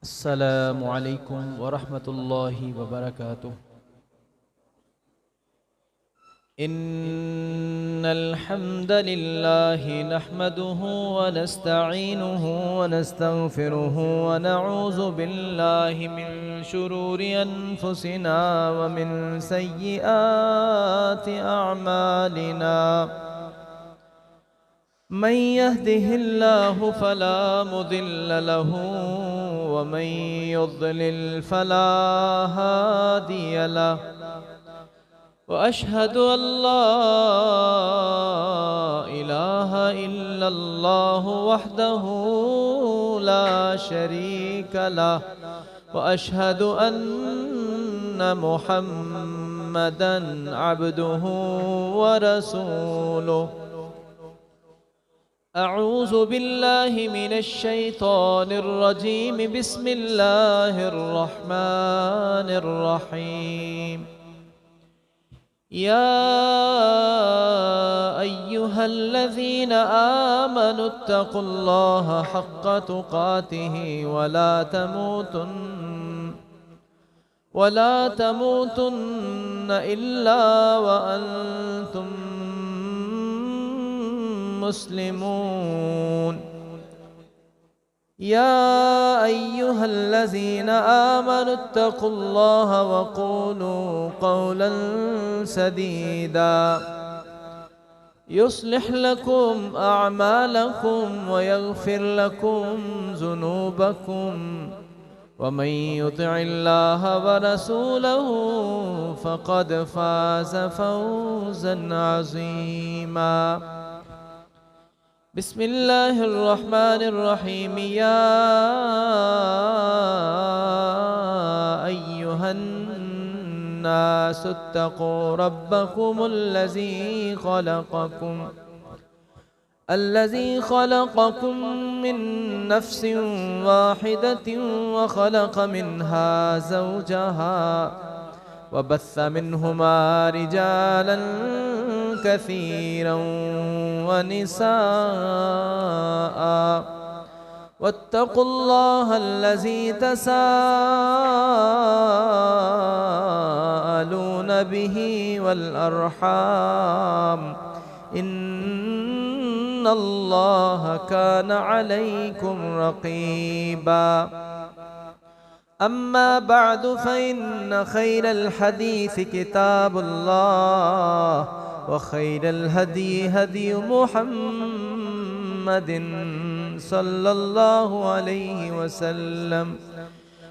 अस्सलामु अलैकुम वरहमतुल्लाहि वबरकातुह। इन्नल हम्दलिल्लाहि नहमदुहु व नस्तईनुहु व नस्तगफिरुहु व नऊज़ु बिल्लाहि मिन शुरूरि अनफुसिना व मिन सय्यिआति अअमालिना। मन यहदिहिल्लाहु फला मुदिल्ल लहु व मन युद्लिल फला हादिय लहु व अशहदु अल्ला इलाहा इल्लल्लाहु वहदहु ला शरीक लहु व अशहदु अन्ना मुहम्मदन अब्दुहु व रसूलुहु। अऊज़ु बिल्लाहि मिनश शैतानिर रजीम। बिस्मिल्लाहिर रहमानिर रहीम। या अय्युहल्लज़ीना आमनुत्तक़ुल्लाहा हक़्क़ तुक़ातिहि वला तमूतुन्न इल्ला व अंतुम मुस्लिमून। या अय्युहल्लज़ीना आमनुत्तक़ुल्लाहा वक़ूलू क़ौलन सदीदा युस्लिह लकुम अअमालकुम व यग़फ़िर लकुम ज़ुनूबकुम व मन युतिइल्लाहा व रसूलहु फ़क़द फ़ाज़ फ़ौज़न अज़ीमा। बिस्मिल्लाहिर्रहमानिर्रहीम। या अय्युहन्नासुत्तक़ू रब्बकुमुल्लज़ी ख़लक़कुम मिन नफ्सिन वाहिदतिन व ख़लक़ मिन्हा ज़ौजहा व बस्स मिन्हुमा रिजालन कसीरन व निसाअ वत्तक़ुल्लाहल्लज़ी तसाअलून बिही वल अर्हाम इन्नल्लाहा कान अलैकुम रक़ीबा। अम्मा बअदु फ़इन्न खैरल हदीस किताबुल्लाह व खैरल हदी हदी मुहम्मदिन सल्लल्लाहु अलैहि वसल्लम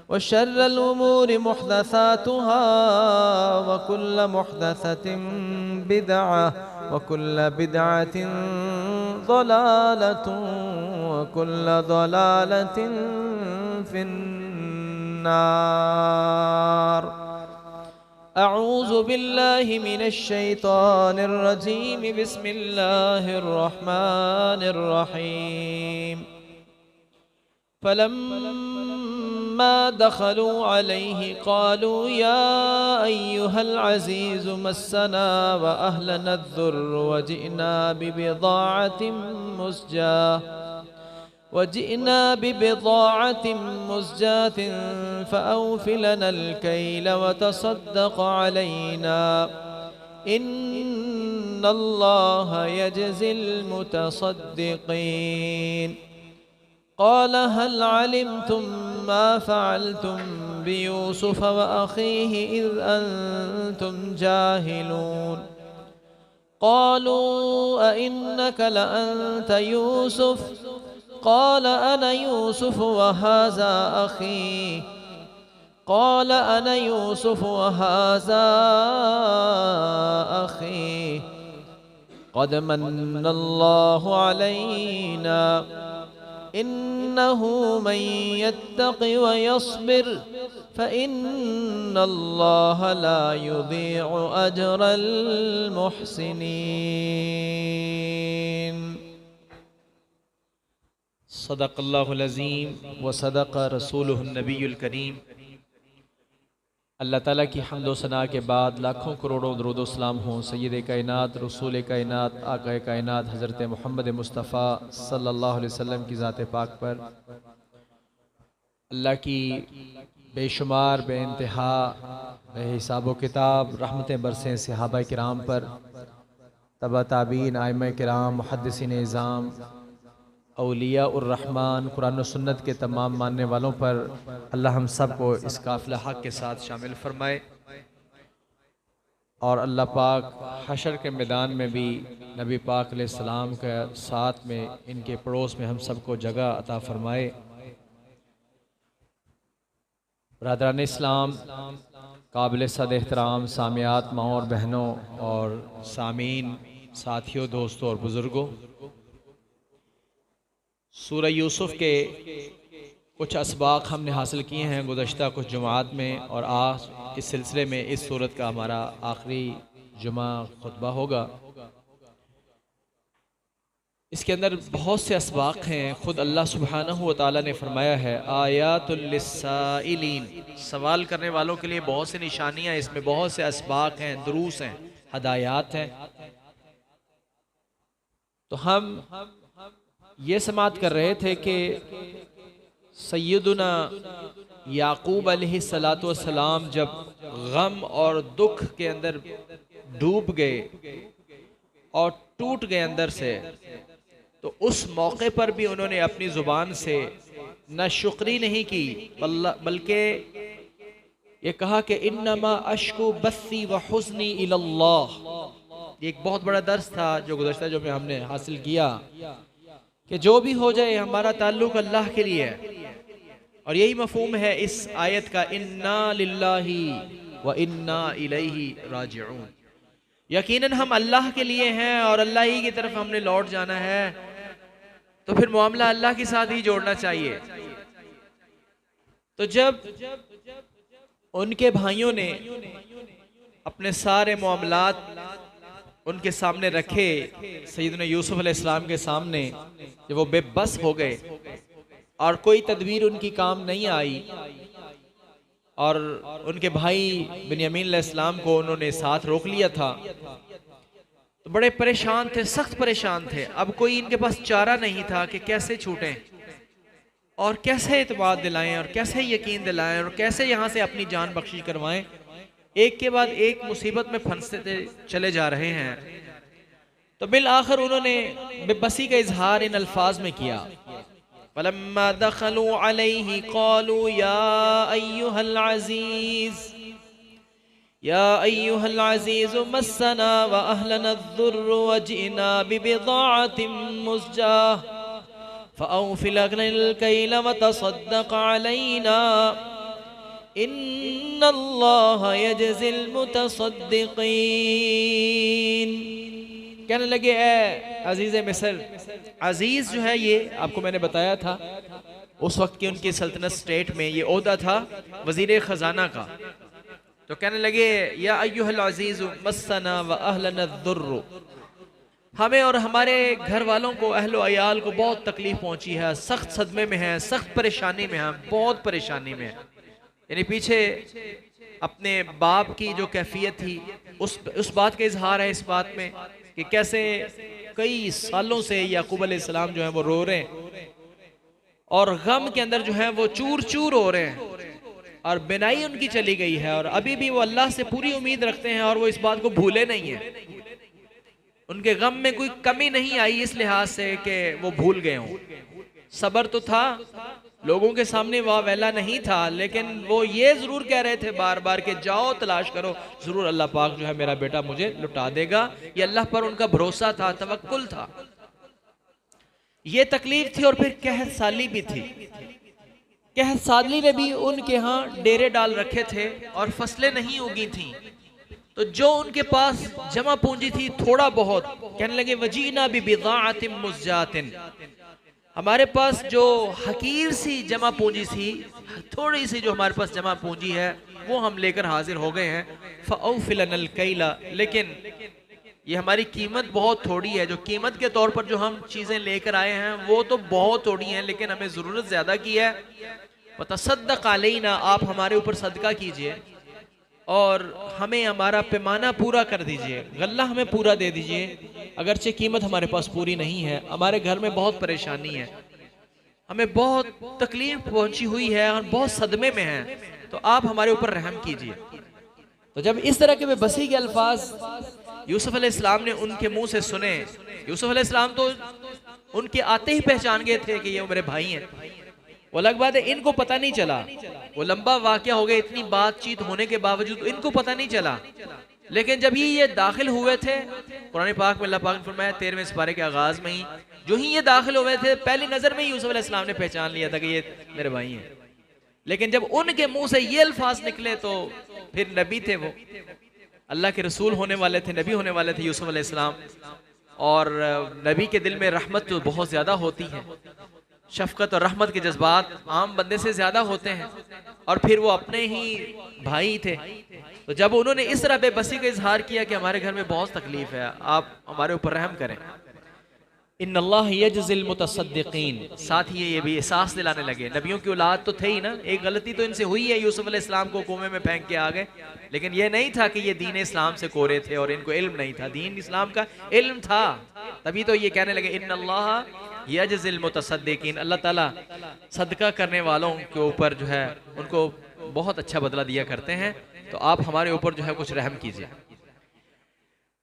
व शर्रल उमूरि मुहदसातुहा व कुल्ल मुहदसतिन बिदअह व कुल्ल बिदअतिन ज़लालतुन व कुल्ल ज़लालतिन फिन्नार। अऊज़ु बिल्लाहि मिनश शैतानिर रजीम। बिस्मिल्लाहिर रहमानिर रहीम। फलम्मा दखलू अलैहि क़ालू या अय्युहल अज़ीज़ु मस्सना व अहलना अद्दुर्रु वजि'ना बिबिज़ाअतिन मुज़जातिन फ़अवफ़ि लनल कैल व तसद्दक़ अलैना इन्नल्लाहा यजज़िल मुतसद्दिक़ीन। क़ाल हल अलिमतुम मा फ़अलतुम बियूसुफ़ व अख़ीहि इज़ अंतुम जाहिलून। क़ालू अइन्नक लअन्त यूसुफ़ क़ाल अना यूसुफ़ व हाज़ा अख़ी क़ाल अना यूसुफ़ व हाज़ा अख़ी क़द मन्नल्लाहु अलैना इन्नहु मन यत्तक़ि व यस्बिर फ़इन्नल्लाहा ला युज़ीअु अजरल मुहसिनीन। सदक़ल्लाहुल अज़ीम व सदक़ रसूलुहुन नबियुल करीम। अल्लाह ताला की हम्द व सना के बाद लाखों करोड़ों दरूद व सलाम हों सय्यद कायनात रसूल कायनात आक़ाए कायनात हज़रत मोहम्मद मुस्तफ़ा सल्लल्लाहु अलैहि वसल्लम की ज़ात पाक पर, अल्लाह की बेशुमार बेइंतहा बेहिसाब व किताब रहमतें बरसें सहाबा किराम पर, तबा ताबीन, आइम्मा किराम, मुहद्दिसीन निज़ाम, औलिया उर रहमान, कुरान और सुन्नत के तमाम मानने वालों पर। अल्लाह हम सब को इस काफ़िला हक़ के साथ शामिल फरमाए और अल्लाह पाक हशर के मैदान में भी नबी पाक अलैहिस्सलाम के साथ में इनके पड़ोस में हम सब को जगह अता फरमाए। बरादरान इस्लाम, काबिल सद एहतराम सामियात माँ और बहनों और सामीन, साथियों, दोस्तों और बुज़ुर्गों, सूरह यूसुफ के कुछ असबाक हमने हासिल किए हैं गुज़श्ता कुछ जुमात में, और आज इस सिलसिले में इस सूरत का हमारा आखिरी जुमा खुतबा होगा। इसके अंदर बहुत से असबाक हैं। ख़ुद अल्लाह सुब्हानहू व तआला ने फरमाया है, आयातुल लिस्साइलीन, सवाल करने वालों के लिए बहुत सी निशानियाँ, इसमें बहुत से असबाक हैं, दुरूस हैं, हदायत हैं। तो हम ये समात कर रहे थे कि सैयदुना याकूब अलैहिस्सलातु वस्सलाम जब गम और दुख के अंदर डूब गए और टूट गए अंदर से, तो उस मौके पर भी उन्होंने अपनी ज़ुबान से न शुक्री नहीं की, बल्कि ये कहा कि इन्नमा अश्कु बस्सी व हुस्नी इलल्लाह। ये एक बहुत बड़ा दर्स था जो गुज़श्ता जो में हमने हासिल किया कि जो भी हो जाए हमारा ताल्लुक अल्लाह के लिए है। और यही मफहूम है इस आयत का, इन्ना लिल्लाही व इन्ना इलैहि राजिऊन। यकीनन हम अल्लाह के लिए हैं और अल्लाह ही की तरफ हमने लौट जाना है, तो फिर मामला अल्लाह के साथ ही जोड़ना चाहिए। तो जब उनके भाइयों ने अपने सारे मामलात उनके सामने रखे, सैयदना यूसुफ अलैहिस्सलाम के सामने, जब वो बेबस हो गए और कोई तदबीर उनकी काम नहीं आई, और उनके भाई बिन्यामीन अलैहिस्सलाम को उन्होंने साथ रोक लिया था, तो बड़े परेशान थे, सख्त परेशान थे। अब कोई इनके पास चारा नहीं था कि कैसे छूटें और कैसे एतबार दिलाएं और कैसे यकीन दिलाएं और कैसे यहाँ से अपनी जान बख्शिश करवाएं। एक के बाद एक मुसीबत में फंसते चले जा रहे हैं। तो बिल आखिर उन्होंने बेबसी का इजहार इन अल्फाज में किया, फलम्मा दखलू अलैहि क़ालू या अय्युहल अज़ीज़ या अय्युहल अज़ीज़ मस्सना व अहलना अज़्ज़ुर्रु व जि'ना बिबिज़ाअतिन मुज़जाह फ़अवफ़ि लनल कैल व तसद्दक़ अलैना इन्नल्लाह यजज़िल मुतसद्दिक़ीन। कहने लगे, ए अजीज़ मिस्र, अजीज़ जो है ये आपको मैंने बताया था उस वक्त की उनकी सल्तनत स्टेट में ये ओहदा था वज़ीर ख़जाना का। तो कहने लगे, या अय्युहल अज़ीज़ मस्सना व अहलना अज़्ज़ुर्रु, हमें और हमारे घर वालों को, अहलो अयाल को बहुत तकलीफ पहुंची है, सख्त सदमे में है, सख्त परेशानी में है, बहुत परेशानी में है। यानी पीछे अपने बाप की जो कैफियत थी उस बात का इजहार है इस बात में कि कैसे कई सालों से याकूब अलैहिस्सलाम जो है वो रो रहे हैं और गम के अंदर जो है वो चूर चूर हो रहे हैं, और बिनाई उनकी चली गई है, और अभी भी वो अल्लाह से पूरी उम्मीद रखते हैं और वो इस बात को भूले नहीं है। उनके गम में कोई कमी नहीं आई इस लिहाज से कि वो भूल गए हों। सब्र तो था, लोगों के सामने वाह वेला नहीं था, लेकिन वो ये जरूर कह रहे थे बार बार कि जाओ तलाश करो, जरूर अल्लाह पाक जो है मेरा बेटा मुझे लुटा देगा। ये अल्लाह पर उनका भरोसा था, तवक्कुल था। ये तकलीफ थी और फिर कहत साली भी थी। कहत साली ने भी उनके यहाँ डेरे डाल रखे थे और फसलें नहीं उगी थी, तो जो उनके पास जमा पूंजी थी थोड़ा बहुत, कहने लगे वजीना बिबिज़ाअतिन मुज़जातिन, हमारे पास जो हकीर सी जमा पूंजी थी, थोड़ी सी जो हमारे पास जमा पूंजी है वो हम लेकर हाजिर हो गए हैं। फ़अवफ़ि लनल कैला, लेकिन ये हमारी कीमत बहुत थोड़ी है, जो कीमत के तौर पर जो हम चीज़ें लेकर आए हैं वो तो बहुत थोड़ी हैं, लेकिन हमें ज़रूरत ज़्यादा की है। व तसद्दक़ अलैना, आप हमारे ऊपर सदका कीजिए और हमें हमारा पैमाना पूरा कर दीजिए, गल्ला हमें पूरा दे दीजिए, अगरचे कीमत हमारे पास पूरी नहीं है, हमारे घर में बहुत परेशानी है। हमें बहुत तकलीफ पहुंची हुई है और बहुत सदमे में हैं, तो आप हमारे ऊपर रहम कीजिए। तो जब इस तरह के बेबसी के अल्फाज यूसुफ अलैहिस्सलाम ने उनके मुंह से सुने, यूसुफ अलैहिस्सलाम तो उनके आते ही पहचान गए थे कि ये मेरे भाई हैं। वो अलग बात है इनको पता नहीं चला, वो लंबा वाकया हो गया, इतनी बातचीत होने के बावजूद इनको पता नहीं चला। लेकिन जब ये दाखिल हुए थे, कुरान पाक में अल्लाह पाक ने फरमाया 13वें सिपारे के आगाज में ही, जो ही ये दाखिल हुए थे पहली नजर में ही यूसुफ अलैहिस्सलाम ने पहचान लिया था कि ये मेरे भाई हैं। लेकिन जब उनके मुंह से ये अल्फाज निकले तो फिर नबी थे, वो अल्लाह के रसूल होने वाले थे, नबी होने वाले थे यूसुफ अलैहिस्सलाम। और नबी के दिल में रहमत तो बहुत ज्यादा होती है, शफकत और रहमत के जज्बात आम बंदे से ज्यादा होते हैं, और फिर वो अपने ही भाई थे। तो जब उन्होंने इस तरह बेबसी का इजहार किया कि हमारे घर में बहुत तकलीफ है, आप हमारे ऊपर रहम करें, इन्नल्लाह यजज़िल मुतसद्दिकीन, साथ ही ये भी एहसास दिलाने लगे, नबियों की औलाद तो थे ही ना, एक गलती तो इनसे हुई है, यूसुफ अलैहिस्सलाम को कुएं में फेंक के आ गए, लेकिन ये नहीं था कि ये दीन इस्लाम से कोरे थे और इनको इल्म नहीं था, दीन इस्लाम का इल्म था। तभी तो ये कहने लगे इन्नल्लाह यजज़िल मुतसद्दिकीन, अल्लाह ताला सदका करने वालों के ऊपर जो है उनको बहुत अच्छा बदला दिया करते हैं, तो आप हमारे ऊपर जो है कुछ रहम कीजिए।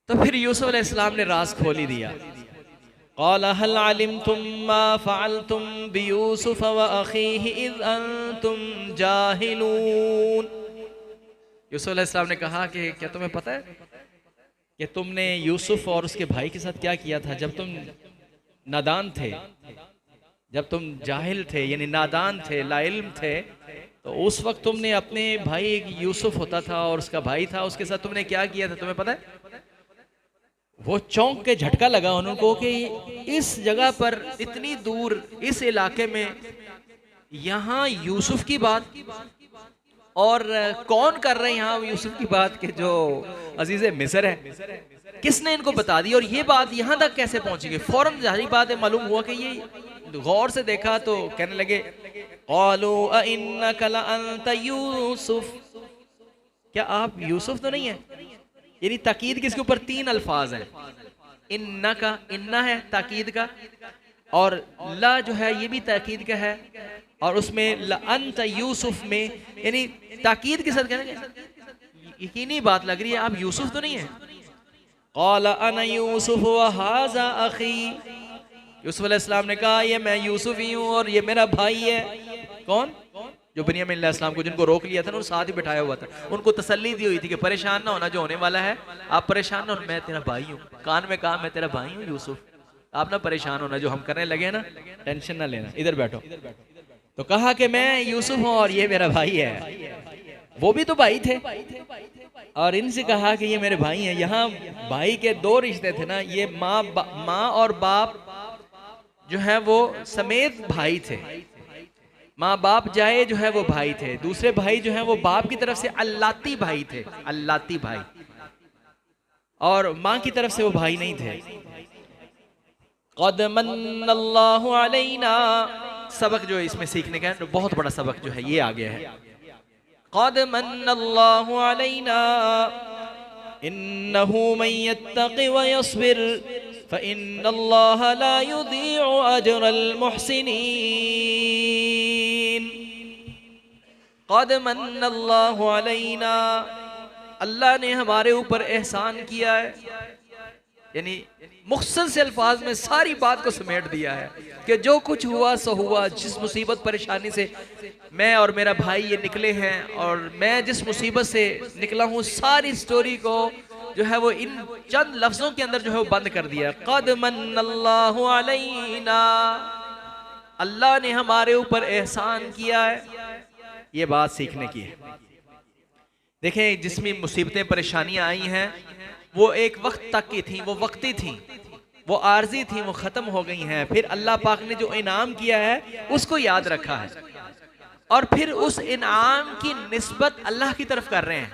तो फिर यूसुफ अलैहिस्सलाम ने राज खोल ही दिया। क़ाल हल अलिमतुम मा फ़अलतुम बियूसुफ व अख़ीहि इज़ अंतुम जाहिलून। यूसुफ अलैहिस्सलाम ने कहा कि क्या तुम्हें पता है कि तुमने यूसुफ और उसके भाई के साथ क्या किया था जब तुम नादान थे, जब तुम जाहिल थे, यानी नादान थे, लाइल्म थे, तो उस वक्त तुमने अपने भाई, एक यूसुफ होता था और उसका भाई था, उसके साथ तुमने क्या किया था, तुम्हें पता है? वो चौंक के झटका लगा उनको कि इस जगह पर इतनी दूर इस इलाके में यहाँ यूसुफ की बात, और कौन कर रहे हैं यहाँ यूसुफ की बात के जो अजीज मिस्र है, किसने इनको बता दी और ये बात यहाँ तक कैसे पहुंची गई। फौरन जाहिर बात है मालूम हुआ कि ये गौर से देखा तो कहने लगे क़ालू अइन्नका लअन्ता यूसुफ, क्या आप यूसुफ तो नहीं है। यानी ताकीद किसके ऊपर, तीन अल्फाज हैं, इन्ना का, इन्ना है ताकीद का, और ला जो है ये भी ताकीद का है, और उसमें लअन्ता यूसुफ में यानी ताकीद के साथ कहने यकीनी बात लग रही है आप यूसुफ तो नहीं है। क़ाल अना यूसुफ व हाज़ा अख़ी, यूसुफ अलैहिस्सलाम ने कहा ये मैं यूसुफ ही हूँ और ये मेरा भाई है। कौन? जो बिन्यामीन अलैहिस्सलाम को जिनको रोक लिया था ना, उन साथ ही बिठाया हुआ था, उनको तसल्ली दी हुई थी कि परेशान ना होना, जो होने वाला है आप परेशान ना हो, मैं तेरा भाई हूँ, कान में कहा मैं तेरा भाई हूँ यूसुफ, आप ना परेशान होना, जो हम करने लगे ना टेंशन ना लेना, इधर बैठो। तो कहा कि मैं यूसुफ हूँ और ये मेरा भाई है, वो भी तो भाई थे, और इनसे कहा कि ये मेरे भाई हैं। यहाँ भाई के दो रिश्ते थे ना, ये माँ और बाप जो है वो समेत भाई थे, माँ बाप जाए जो है वो भाई थे, दूसरे भाई जो है वो बाप की तरफ से अल्लाती भाई थे, अल्लाती भाई, और माँ की तरफ से वो भाई नहीं थे। क़द मन्नल्लाहु अलैना, सबक जो इसमें सीखने का है बहुत बड़ा सबक जो है ये आ गया है। क़द मन्नल्लाहु अलैना इन्नहु मन यत्तक़ि व यस्बिर फ़इन्नल्लाहा ला युज़ीअु अजरल मुहसिनीन। क़द मन्नल्लाहु अलैना, अल्लाह ने हमारे ऊपर एहसान किया है, यानी मुख्तसर से अल्फाज में सारी बात को समेट दिया है कि जो कुछ हुआ सो हुआ, जिस मुसीबत परेशानी से मैं और मेरा भाई ये निकले हैं और मैं जिस मुसीबत से निकला हूँ, सारी स्टोरी को जो है वो इन चंद लफ्जों के अंदर जो है वो बंद कर दिया। क़द मन्नल्लाहु अलैना, अल्लाह ने हमारे ऊपर एहसान किया है, ये बात सीखने की है। देखें जिसमें मुसीबतें परेशानियां आई हैं वो एक वक्त तक की थी, वो वक्ती थी, वो आर्जी थी, वो खत्म हो गई हैं। फिर अल्लाह पाक ने जो इनाम किया है उसको याद रखा है और फिर उस इनाम की निस्बत अल्लाह की तरफ कर रहे हैं।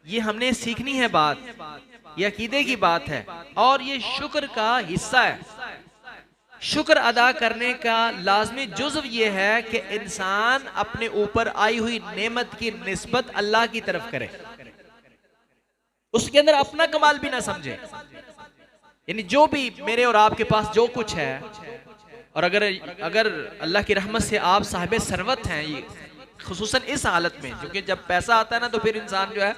ये हमने सीखनी है बात, ये अकीदे की बात है और ये शुक्र का हिस्सा है। शुक्र अदा करने का लाजमी जुज़्व ये है कि इंसान अपने ऊपर आई हुई नेमत की निस्बत अल्लाह की तरफ करे, उसके अंदर अपना कमाल भी ना समझे। यानी जो भी मेरे और आपके पास जो कुछ है और अगर अगर अल्लाह की रहमत से आप साहिब सरवत हैं, ये खुसूसन इस हालत में, क्योंकि जब पैसा आता है ना तो फिर इंसान जो है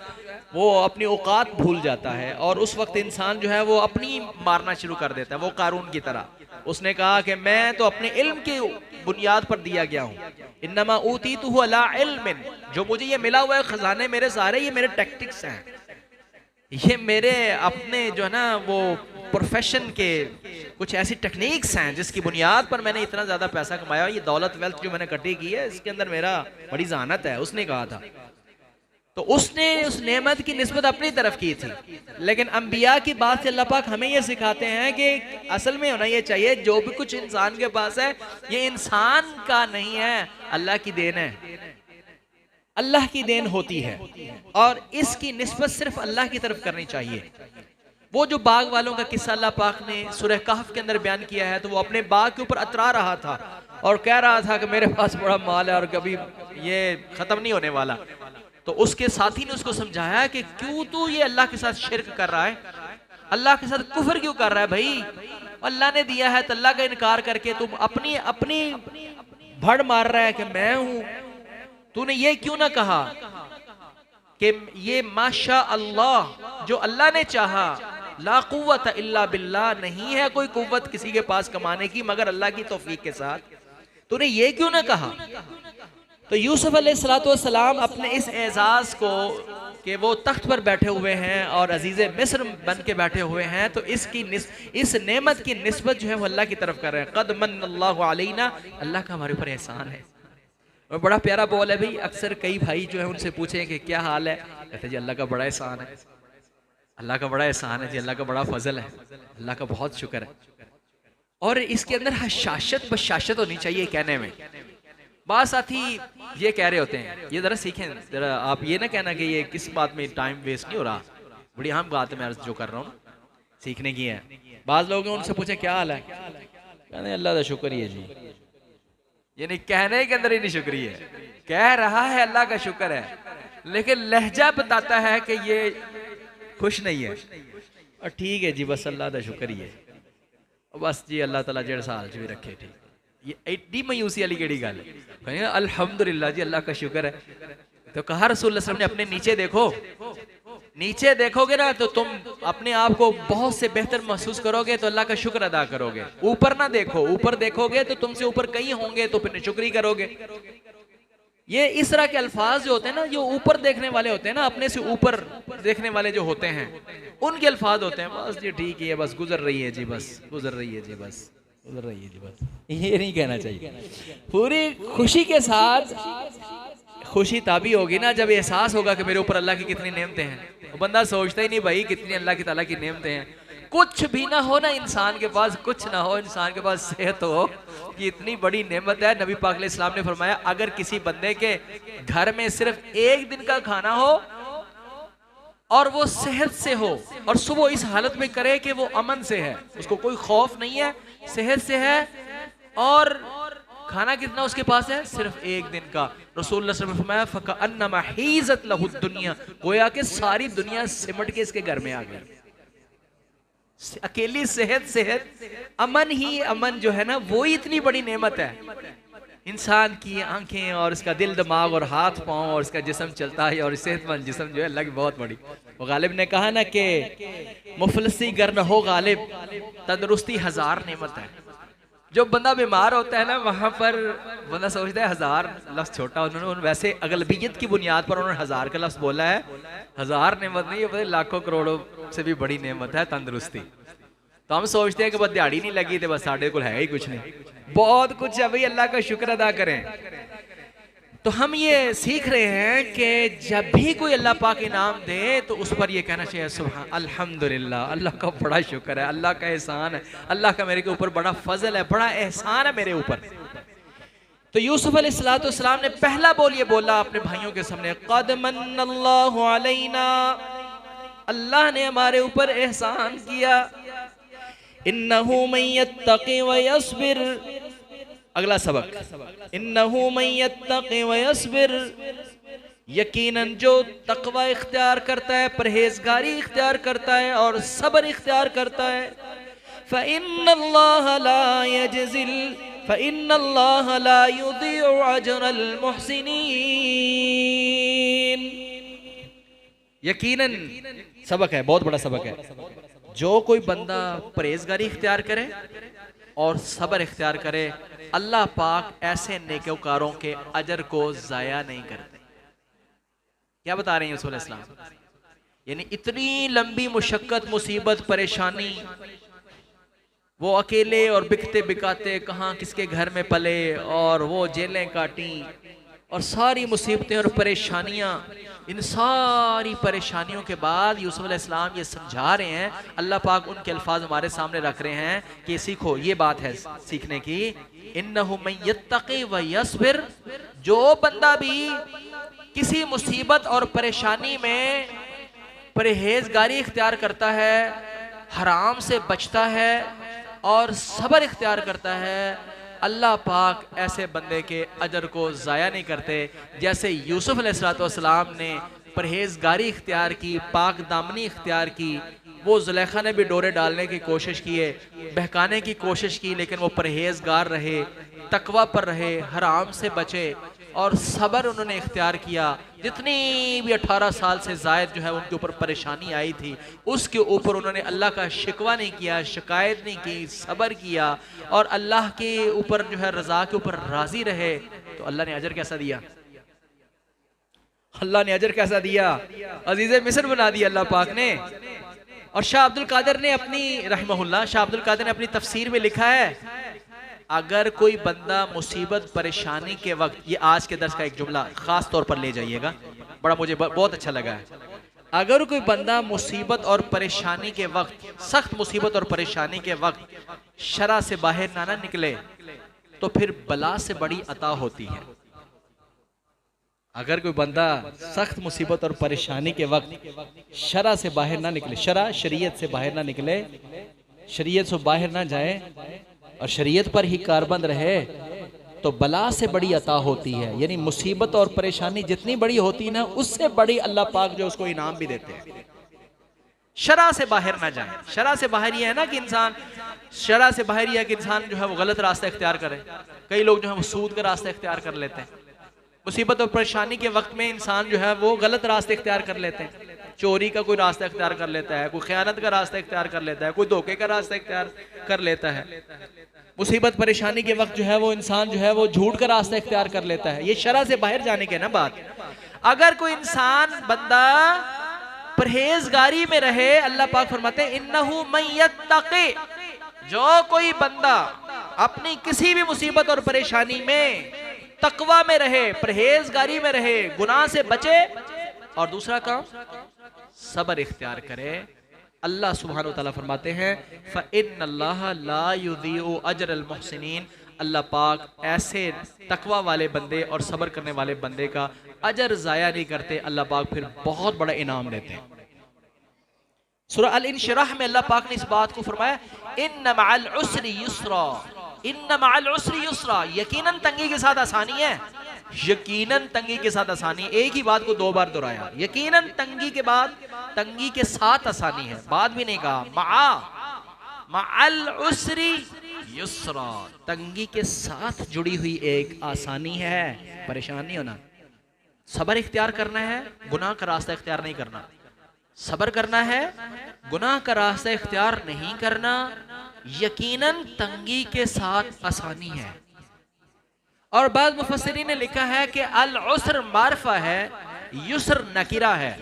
वो अपनी औकात भूल जाता है और उस वक्त इंसान जो है वो अपनी मारना शुरू कर देता है। वो कारून की तरह उसने कहा कि मैं तो अपने इल्म की बुनियाद पर दिया गया हूँ, इन्नमा ऊतीतुहु अला इल्मिन, जो मुझे ये मिला हुआ है खजाने मेरे सारे ये मेरे टैक्टिक्स हैं, ये मेरे अपने जो है ना वो प्रोफेशन के कुछ ऐसी टेक्निक्स हैं जिसकी बुनियाद पर मैंने इतना ज्यादा पैसा कमाया, ये दौलत वेल्थ जो मैंने इकट्ठी की है इसके अंदर मेरा बड़ी जहानत है, उसने कहा था। तो उसने उस नेमत की निस्बत अपनी तरफ की थी। लेकिन अंबिया की बात से अल्लाह पाक हमें ये सिखाते हैं कि असल में होना ये चाहिए जो भी कुछ इंसान के पास है ये इंसान का नहीं है, अल्लाह की देन है, अल्लाह की देन होती है और इसकी निस्बत सिर्फ अल्लाह की तरफ करनी चाहिए। वो जो बाग वालों का किस्सा अल्लाह पाक ने सूरह कहफ के अंदर बयान किया है, तो वो अपने बाग के ऊपर अतरा रहा था और कह रहा था कि मेरे पास बड़ा माल है और कभी ये खत्म नहीं होने वाला। तो उसके साथी ने उसको समझाया कि क्यों तू ये अल्लाह के साथ शिर्क कर रहा है, अल्लाह के साथ कुफर क्यों कर रहा है भाई, अल्लाह ने दिया है तो अल्लाह का इनकार करके तुम अपनी अपनी भड़ मार रहा है कि मैं हूं। तूने ये क्यों ना कहा कि ये माशा अल्लाह, जो अल्लाह ने चाहा, ला कुव्वत इल्ला बिल्लाह, नहीं है कोई कुव्वत किसी के पास कमाने की मगर अल्लाह की तौफीक के साथ, तूने ये क्यों ना कहा। तो यूसुफ अलैहिस्सलाम अपने इस एजाज को कि वो तख्त पर बैठे हुए हैं और अजीज़े मिस्र बन के बैठे हुए हैं, तो इस नेमत की निस्बत जो है वो अल्लाह की तरफ कर रहे हैं। क़द मन्नल्लाहु अलैना, अल्लाह का हमारे ऊपर एहसान है। और बड़ा प्यारा बोल है भाई, अक्सर कई भाई जो है उनसे पूछे कि क्या हाल है, कहते जी अल्लाह का बड़ा एहसान है, अल्लाह का बड़ा एहसान है जी, अल्लाह का बड़ा फजल है, अल्लाह का बहुत शुक्र है। और इसके अंदर हशाशत बशाशत होनी चाहिए कहने में। बात साथी ये कह रहे होते हैं, ये जरा सीखें, जरा आप ये ना कहना कि ये किस बात में टाइम वेस्ट नहीं हो रहा, बड़ी अहम बात है मैं जो कर रहा हूँ सीखने की है। बाज लोग उनसे पूछे क्या हाल है, कहते अल्लाह का शुक्र ही है जी, यानी कहने के अंदर ही नहीं शुक्रिया है, कह रहा है अल्लाह का शुक्र है लेकिन लहजा बताता है कि ये खुश नहीं है। और ठीक है जी बस अल्लाह का शुक्र ही है, बस जी अल्लाह ताला जेड़ साल च भी रखे, ठीक, ये एडी मायूसी वाली केड़ी गल है, अल्हम्दुलिल्लाह जी अल्लाह का शुक्र है। तो कहा रसूल सल्लल्लाहु अलैहि वसल्लम ने अपने नीचे देखो, नीचे देखोगे ना तो तुम अपने आप को बहुत से बेहतर महसूस करोगे तो अल्लाह का शुक्र अदा करोगे। ऊपर ना देखो, ऊपर देखोगे तो तुमसे ऊपर कहीं होंगे तो फिर शुक्र ही करोगे। ये इस तरह के अल्फाज जो होते हैं ना, जो ऊपर देखने वाले होते हैं ना, अपने से ऊपर देखने वाले जो होते हैं उनके अल्फाज होते हैं, बस जी ठीक है बस गुजर रही है जी, बस गुजर रही है जी, बस गुजर रही है जी, बस ये नहीं कहना चाहिए। पूरी खुशी के साथ, खुशी तभी होगी ना जब एहसास होगा कि मेरे ऊपर अल्लाह की कितनी नेमतें हैं। तो बंदा सोचता ही नहीं भाई कितनी अल्लाह की ताला की नेमतें हैं। कुछ भी ना हो ना इंसान के पास, कुछ ना हो इंसान के पास, सेहत हो, ये इतनी बड़ी नेमत है। नबी पाक अलैहि सलाम ने फरमाया अगर किसी बंदे के घर में सिर्फ एक दिन का खाना हो और वो सेहत से हो और सुबह इस हालत में करे कि वो अमन से है, उसको कोई खौफ नहीं है, सेहत से है और खाना कितना उसके पास है, सिर्फ एक दिन का। रसूलुल्लाह सल्लल्लाहु अलैहि वसल्लम ने फरमाया फकअन्नमा हीज़त लहु दुनिया, गोया कि सारी दुनिया सिमट के इसके घर में आ गई। अकेली सेहत, अमन ही अमन जो है ना वो ही इतनी बड़ी नेमत है। इंसान की आंखें और इसका दिल दिमाग और हाथ पांव और इसका जिस्म चलता है और सेहतमंद जिस्म जो है अल्लाह की बहुत बड़ी। वो गालिब ने कहा ना कि मुफलसी गर न हो गालिब, तंदुरुस्ती हजार नेमत है। जो बंदा बीमार होता है ना वहां पर बंदा सोचता है हजार लफ्ज छोटा, उन्होंने वैसे अगलबियत की बुनियाद पर उन्होंने हजार का लफ्ज बोला है। हजार नेमत नहीं है, लाखों करोड़ों से भी बड़ी नेमत है तंदुरुस्ती। तो हम सोचते हैं कि बस दिहाड़ी नहीं लगी तो बस साढ़े को है ही कुछ नहीं, बहुत कुछ है भाई, अल्लाह का शुक्र अदा करें। तो हम ये सीख रहे हैं कि जब भी कोई अल्लाह पाक इनाम दे तो उस पर ये कहना चाहिए सुभान अल्हम्दुलिल्लाह, अल्लाह का बड़ा शुक्र है, अल्लाह का एहसान है, अल्लाह का मेरे के ऊपर बड़ा फजल है, बड़ा एहसान है मेरे ऊपर। तो यूसुफ अलैहिस्सलाम ने पहला बोल ये बोला अपने भाइयों के सामने, क़द मन्नल्लाहु अलैना, अल्लाह ने हमारे ऊपर एहसान किया। इन्नहु मन यत्तक़ि व यस्बिर, अगला सबक, इन्नहु मन यत्तक़ि व यस्बिर, यकीनन जो तकवा इख्तियार करता है, परहेजगारी इख्तियार करता है और सब्र इख्तियार करता है, फ़इन्नल्लाह ला यजज़िल फ़इन्नल्लाह ला युज़ीउ अजरल मुहसिनीन। यकीनन सबक है, बहुत बड़ा सबक है। जो कोई बंदा परहेजगारी इख्तियार करे और सब्र इख्तियार करे, अल्लाह पाक ऐसे नेकोकारों के अजर को ज़ाया नहीं करते। क्या बता रहे हैं यूसुफ अलैहिस्सलाम? यानी इतनी लंबी मुशक्कत, मुसीबत, परेशानी, वो अकेले और बिकते बिकाते कहाँ किसके घर में पले और वो जेलें काटी और सारी मुसीबतें और परेशानियां, इन सारी परेशानियों के बाद यूसुफ अलैहिस्सलाम ये समझा रहे हैं, अल्लाह पाक उनके अल्फाज हमारे सामने रख रहे हैं कि सीखो, ये बात है सीखने की। इन्नहु मन यत्तक़ी व यस्बिर, जो बंदा भी किसी मुसीबत और परेशानी में परहेजगारी इख्तियार करता है, हराम से बचता है और सब्र इख्तियार करता है, अल्लाह पाक ऐसे बंदे के अजर को ज़ाया नहीं करते। जैसे यूसुफ अलैहिस्सलाम ने परहेजगारी इख्तियार की, पाक दामनी इख्तियार की, वो जुलेखा ने भी डोरे डालने की कोशिश किए, बहकाने की कोशिश की, लेकिन वो परहेजगार रहे, तकवा पर रहे, हराम से बचे और सब्र उन्होंने इख्तियार किया। जितनी भी 18 साल से ज़ायद जो है उनके ऊपर परेशानी आई थी, उसके ऊपर उन्होंने अल्लाह का शिकवा नहीं किया, शिकायत नहीं की, सब्र किया और अल्लाह के ऊपर जो है रज़ा के ऊपर राज़ी रहे। तो अल्लाह ने अजर कैसा दिया? अल्लाह ने अजर कैसा दिया? अजीज़े मिस्र बना दिया अल्लाह पाक ने। और शाह अब्दुल कादिर ने अपनी रहमहुल्लाह, शाह अब्दुल कादिर ने अपनी तफसीर में लिखा है, अगर कोई बंदा मुसीबत परेशानी के वक्त, ये आज के दर्स का एक जुमला खास तौर पर ले जाइएगा, बड़ा मुझे बहुत अच्छा लगा है, अगर कोई बंदा मुसीबत और परेशानी के वक्त, सख्त मुसीबत और परेशानी के वक्त शरा से बाहर ना निकले तो फिर बला से बड़ी अता होती है। अगर कोई बंदा सख्त मुसीबत और परेशानी के वक्त शरा से बाहर ना निकले, शरा शरीयत से बाहर ना निकले, शरीयत से बाहर ना जाए और शरीयत पर ही कारबंद रहे, तो बला से बड़ी अता होती है। यानी मुसीबत और परेशानी जितनी बड़ी होती है ना, उससे बड़ी अल्लाह पाक जो उसको इनाम भी देते हैं। शरा से बाहर ना जाए। शरा से बाहर ये है ना कि इंसान, शरा से बाहर ये है कि इंसान जो है वो गलत रास्ता इख्तियार करे। कई लोग जो है वो सूद का रास्ता इख्तियार कर लेते हैं। मुसीबत और परेशानी के वक्त में इंसान जो है वो गलत रास्ते इख्तियार कर लेते हैं। चोरी का कोई रास्ता इख्तियार कर लेता है, कोई खयानत का रास्ता इख्तियार कर लेता है, कोई धोखे का रास्ता इख्तियार कर लेता है। मुसीबत परेशानी के वक्त जो है वो इंसान जो है वो झूठ का रास्ता इख्तियार कर लेता है। ये शरा से बाहर जाने के ना बात। अगर कोई इंसान बंदा परहेजगारी में रहे, अल्लाह पाक फरमाते हैं इन्नहु मन यत्तक़ी, जो कोई बंदा अपनी किसी भी मुसीबत और परेशानी में तकवा में रहे, परहेजगारी में रहे, गुनाह से बचे और दूसरा काम सब्र इख्तियार करे, अल्लाह सुब्हानहू व तआला फरमाते हैं फ़इन्नल्लाह ला युज़ीउ अजरल मुहसिनीन, अल्लाह पाक ऐसे तकवा वाले बंदे और सब्र करने वाले बंदे का अजर ज़ाया नहीं करते। अल्लाह पाक फिर बहुत बड़ा इनाम देते हैं। सूरह अल इंशिराह में अल्लाह पाक ने इस बात को फरमाया, इन्न मअल उसरि युस्रा, इन्न मअल उसरि युस्रा, यकीनन तंगी के साथ आसानी है, यकीनन तंगी के साथ आसानी। एक ही बात को दो बार दोहराया, यकीनन तंगी के बाद तंगी के साथ आसानी है, बात भी नहीं कहा। मअल उसरि युस्रा, तंगी के साथ जुड़ी हुई एक आसानी है, परेशान नहीं होना। सब्र इख्तियार करना है, गुनाह का रास्ता इख्तियार नहीं करना। सब्र करना है, गुनाह का रास्ता इख्तियार नहीं करना। यकीनन तंगी के साथ आसानी है। और बाद मुफस्सिरीन ने लिखा है कि अल उसर मारिफा है, युसर नकीरा है।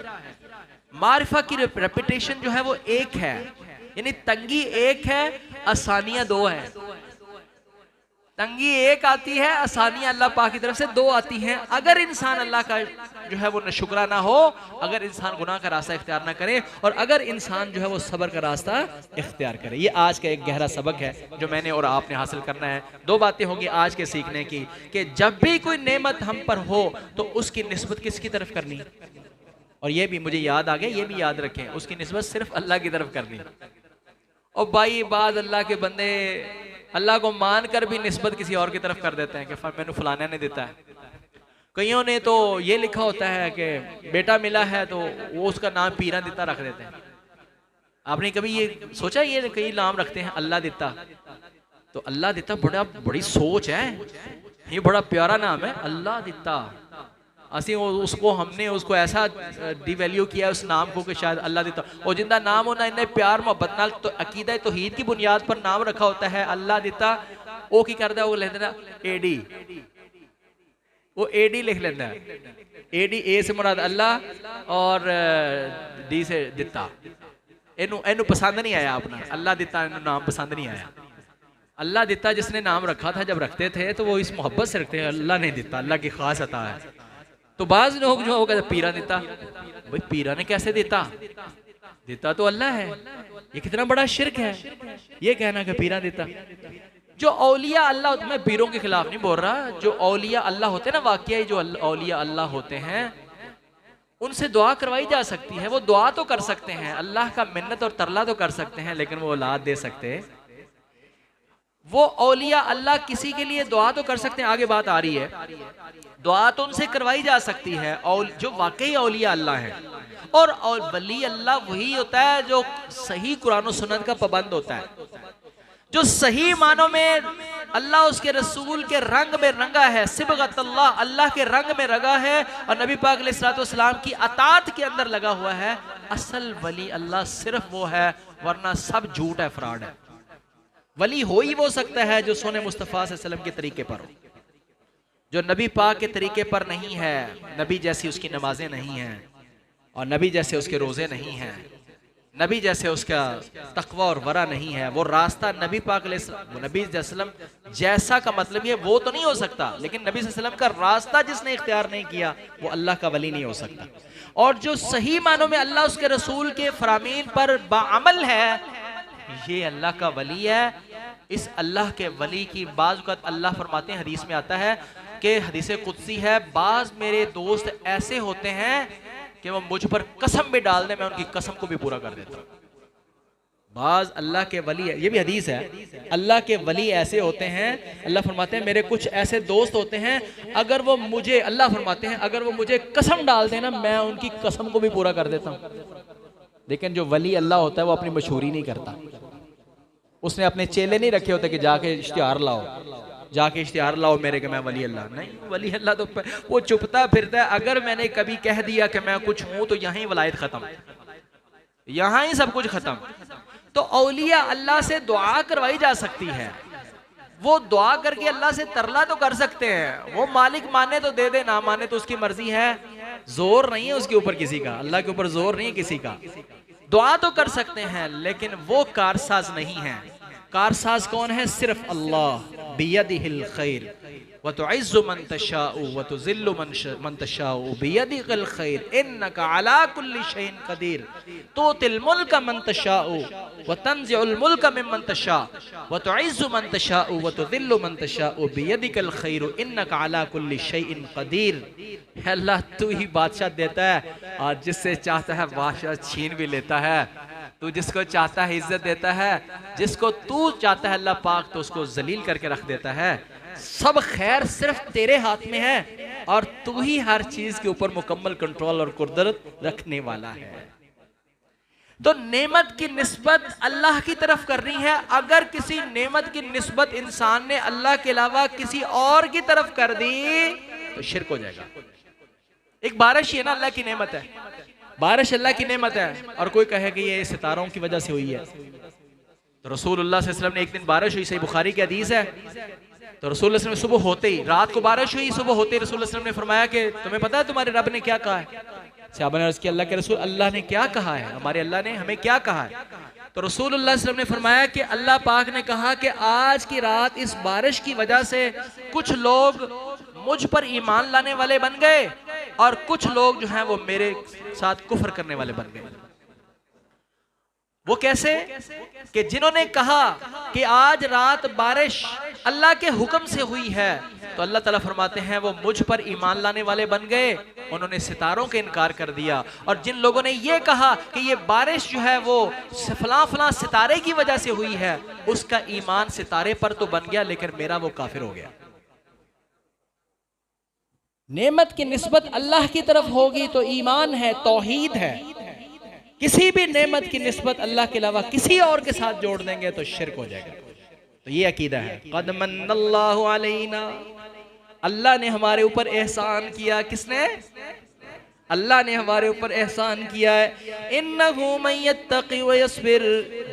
मारिफा की रेपिटेशन जो है वो एक है, यानी तंगी एक है, आसानियां दो है। तंगी एक आती है, आसानियां अल्लाह पाक की तरफ से दो आती हैं। अगर इंसान अल्लाह का जो है वो शुक्रा ना हो, अगर इंसान गुनाह का रास्ता इख्तियार ना करे और अगर इंसान जो है वो सब्र का रास्ता इख्तियार करे। ये आज का एक गहरा सबक है जो मैंने और आपने हासिल करना है। दो बातें होंगी आज के सीखने की कि जब भी कोई नेमत हम पर हो तो उसकी निस्बत किसकी तरफ करनी, और ये भी मुझे याद आ गया, ये भी याद रखें, उसकी निस्बत सिर्फ अल्लाह की तरफ करनी। और भाई बाद अल्लाह के बंदे अल्लाह को मान कर भी निस्बत किसी और की तरफ कर देते हैं कि मैंने फलाना ने देता है। कईयों ने तो ये लिखा होता है कि बेटा मिला है तो वो उसका नाम पीरा देता रख देते हैं। आपने कभी ये सोचा, ये कई नाम रखते हैं अल्लाह दिता, तो अल्लाह दिता बड़ी सोच है, ये बड़ा प्यारा नाम है अल्लाह दिता। असि उसको हमने उसको ऐसा डिवैल्यू किया उस नाम को कि शायद अल्लाह दिता, और जिंदा नाम होना इन्हें प्यार मोहब्बत नाल तो अकीदा तौहीद की बुनियाद पर नाम रखा होता है अल्लाह दिता। वो की करता है, वो लिख देना एडी, वो एडी लिख लेता है, एडी ए से मुराद अल्लाह और डी से दिता। इनू पसंद नहीं आया अपना अल्लाह दिता, इनू नाम पसंद नहीं आया। अल्लाह दिता जिसने नाम रखा था, जब रखते थे तो वो इस मोहब्बत से रखते हैं, अल्लाह ने दिता, अल्लाह की खास अता है। तो बाज लोग जो होगा पीरा दिता, भाई पीरा ने कैसे दिता, दिता तो अल्लाह है। ये कितना बड़ा शिर्क है ये कहना कि पीरा दिता। जो औलिया अल्लाह, मैं पीरों के खिलाफ नहीं बोल रहा, जो औलिया अल्लाह होते हैं ना, वाकई जो औलिया अल्लाह होते हैं उनसे दुआ करवाई जा सकती है। वो दुआ तो कर सकते हैं, अल्लाह का मिन्नत और तरला तो कर सकते हैं, लेकिन वो औलाद दे सकते। वो औलिया अल्लाह किसी के लिए दुआ तो कर सकते हैं, आगे बात आ रही है, दुआ तो उनसे करवाई जा सकती है, और जो वाकई औलिया अल्लाह है। और वली अल्लाह वही होता है जो सही कुरान और सुन्नत का पाबंद होता है, जो सही मानों में अल्लाह उसके रसूल के रंग में रंगा है, सिबगत अल्लाह, अल्लाह के रंग में रंगा है, और नबी पाक अलैहिस्सलाम की अतात के अंदर लगा हुआ है। असल वली अल्लाह सिर्फ वो है, वरना सब झूठ है, फ्रॉड है। वली हो ही वो सकता है जो सोने मुस्तफ़ा सल्लल्लाहु अलैहि वसल्लम के तरीके पर हो, जो नबी पाक के तरीके पर नहीं है, नबी जैसी उसकी नमाजें नहीं हैं, और नबी जैसे उसके रोजे नहीं हैं, नबी जैसे उसका तकवा और वरा नहीं है। वो रास्ता नबी पाक नबी वसल्लम जैसा का मतलब ये वो तो नहीं हो सकता, लेकिन नबी वसल्लम का रास्ता जिसने इख्तियार नहीं किया वो अल्लाह का वली नहीं हो सकता। और जो सही मानों में अल्लाह उसके रसूल के फरामीन पर बाअमल है, ये अल्लाह का वली है। इस अल्लाह के वली की बाज़ वक़्त अल्लाह फरमाते हैं, हदीस में आता है कि हदीस कुदसी है, बाज मेरे दोस्त ऐसे होते हैं कि वो मुझ पर कसम भी डाल दे, मैं उनकी कसम को भी पूरा कर देता हूँ। बाज अल्लाह के वली है, ये भी हदीस है, अल्लाह के वली ऐसे होते हैं, अल्लाह फरमाते हैं मेरे कुछ ऐसे दोस्त होते हैं, अगर वो मुझे, अल्लाह फरमाते हैं अगर वो मुझे कसम डाल देना, मैं उनकी कसम को भी पूरा कर देता हूँ। लेकिन जो वली अल्लाह होता है वो अपनी मशहूरी नहीं करता, उसने अपने चेले नहीं रखे होते कि जाके इश्तिहार लाओ, जाके इश्तिहार लाओ मेरे के मैं वली अल्लाह। नहीं, वली अल्लाह तो वो चुपता फिरता है। अगर मैंने कभी कह दिया कि मैं कुछ हूं तो यहीं वलायत खत्म, यहां ही सब कुछ खत्म। तो औलिया अल्लाह से दुआ करवाई जा सकती है, वो दुआ करके अल्लाह से तरला तो कर सकते हैं। वो मालिक माने तो दे दे, ना माने तो उसकी मर्जी है, जोर नहीं है उसके ऊपर किसी का, अल्लाह के ऊपर जोर नहीं है किसी का। दुआ तो कर सकते हैं, लेकिन वो कारसाज नहीं है। कारसाज कौन है? सिर्फ अल्लाह। बियदिहिल खैर व तुइज़्ज़ु मन तशाउ व तुज़िल्लु मन तशाउ बियदिहिल खैर इन्नका अला कुल्लि शैइन कदीर तुतिल मुल्क मन तशाउ व तंज़िउल मुल्क मिम्मन तशा व तुइज़्ज़ु मन तशाउ व तुज़िल्लु मन तशाउ बियदिकल खैर इन्नका अला कुल्लि शैइन कदीर। अल्लाह तू ही बादशाह देता है, और जिससे चाहता है बादशाह छीन भी लेता है। तू जिसको चाहता है इज्जत देता है, जिसको तू चाहता है अल्लाह पाक तो उसको जलील करके रख देता है। सब खैर सिर्फ तेरे हाथ में है, और तू ही हर चीज के ऊपर मुकम्मल कंट्रोल और कुदरत रखने वाला है। तो नेमत की निस्बत अल्लाह की तरफ करनी है। अगर किसी नेमत की निस्बत इंसान ने अल्लाह के अलावा किसी और की तरफ कर दी तो शिर्क हो जाएगा। एक बारिश है ना, अल्लाह की नेमत है, बारिश अल्लाह की नेमत है, और कोई कहे कि ये सितारों की वजह से हुई है। तो रसूलुल्लाह सल्लल्लाहु अलैहि वसल्लम ने एक दिन बारिश हुई, सही बुखारी की हदीस है, तो रसूलुल्लाह सल्लल्लाहु अलैहि वसल्लम सुबह होते ही, रात को बारिश हुई, सुबह होते ही रसूलुल्लाह सल्लल्लाहु अलैहि वसल्लम ने फरमाया कि तुम्हें पता है तुम्हारे रब ने क्या कहा है? सहाबा ने अर्ज़ किया अल्लाह के रसूल, अल्लाह ने क्या कहा है? हमारे अल्लाह ने हमें क्या कहा है? तो रसूलुल्लाह सल्लल्लाहु अलैहि वसल्लम ने फरमाया कि अल्लाह पाक ने कहा कि आज की रात इस बारिश की वजह से कुछ लोग मुझ पर ईमान लाने वाले बन गए, और कुछ लोग जो हैं वो मेरे साथ कुफ्र करने वाले बन गए। वो कैसे? कि जिन्होंने कहा कि आज रात बारिश अल्लाह के हुक्म से हुई है, तो अल्लाह ताला फरमाते हैं वो मुझ पर ईमान लाने वाले बन गए, उन्होंने सितारों के इनकार कर दिया। और जिन लोगों ने ये कहा कि ये बारिश जो है वो फलां फलां सितारे की वजह से हुई है, उसका ईमान सितारे पर तो बन गया, लेकिन मेरा वो काफिर हो गया। नेमत की निस्बत अल्लाह की तरफ होगी तो ईमान है, तौहीद है। किसी भी नेमत की निस्बत अल्लाह के अलावा किसी और के साथ जोड़ देंगे तो शिर्क हो जाएगा। तो ये अकीदा है। क़द मन्नल्लाहु अलैना, अल्लाह ने हमारे ऊपर एहसान किया। किसने? अल्लाह ने हमारे ऊपर एहसान किया है। इन्नहु मन यत्तक़ि व यस्बिर,